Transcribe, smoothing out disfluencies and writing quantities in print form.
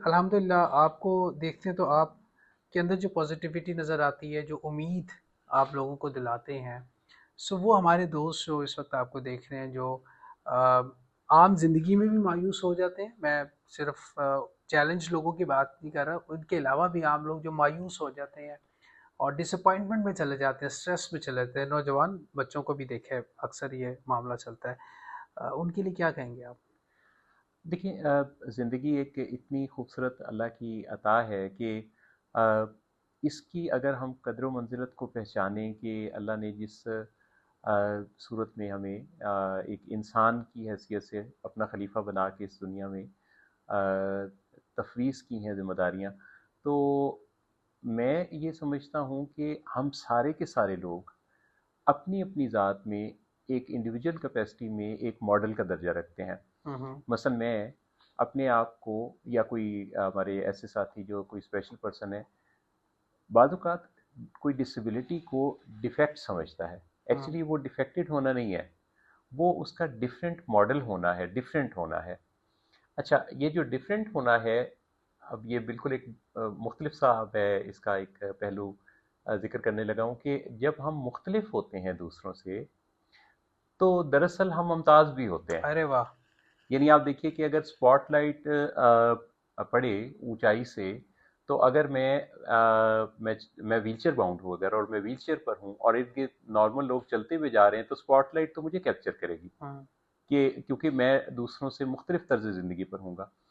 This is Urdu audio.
الحمدللہ آپ کو دیکھتے ہیں تو آپ کے اندر جو پازیٹیوٹی نظر آتی ہے، جو امید آپ لوگوں کو دلاتے ہیں، سو وہ ہمارے دوست جو اس وقت آپ کو دیکھ رہے ہیں، جو آ، عام زندگی میں بھی مایوس ہو جاتے ہیں. میں صرف چیلنج لوگوں کی بات نہیں کر رہا، ان کے علاوہ بھی عام لوگ جو مایوس ہو جاتے ہیں اور ڈس اپوائنٹمنٹ میں چلے جاتے ہیں، اسٹریس میں چلے جاتے ہیں. نوجوان بچوں کو بھی دیکھے اکثر یہ معاملہ چلتا ہے. ان کے لیے کیا کہیں گے آپ؟ دیکھیں، زندگی ایک اتنی خوبصورت اللہ کی عطا ہے کہ آ، اس کی اگر ہم قدر و منزلت کو پہچانیں کہ اللہ نے جس صورت میں ہمیں ایک انسان کی حیثیت سے اپنا خلیفہ بنا کے اس دنیا میں آ، تفویض کی ہیں ذمہ داریاں، تو میں یہ سمجھتا ہوں کہ ہم سارے کے سارے لوگ اپنی اپنی ذات میں ایک انڈیویجول کیپیسٹی میں ایک ماڈل کا درجہ رکھتے ہیں. ہوں ہوں مثلا میں اپنے آپ کو، یا کوئی ہمارے ایسے ساتھی جو کوئی اسپیشل پرسن ہے، بعض اوقات کوئی ڈسیبلٹی کو ڈیفیکٹ سمجھتا ہے. ہوں ایکچولی وہ ڈیفیکٹڈ ہونا نہیں ہے، وہ اس کا ڈفرینٹ ماڈل ہونا ہے، ڈفرینٹ ہونا ہے. اچھا، یہ جو ڈفرینٹ ہونا ہے، اب یہ بالکل ایک مختلف سا ہے اس کا ایک پہلو ذکر کرنے لگا ہوں کہ جب ہم مختلف ہوتے ہیں دوسروں سے تو دراصل ہم ممتاز بھی ہوتے ہیں. ارے واہ. یعنی آپ دیکھیے کہ اگر اسپاٹ لائٹ پڑے اونچائی سے، تو اگر میں ویل چیئر باؤنڈ ہوں اگر، اور میں ویل چیئر پر ہوں اور ارد گرد نارمل لوگ چلتے ہوئے جا رہے ہیں، تو اسپاٹ لائٹ تو مجھے کیپچر کرے گی، ہوں کہ کیونکہ میں دوسروں سے مختلف طرز زندگی پر ہوں گا.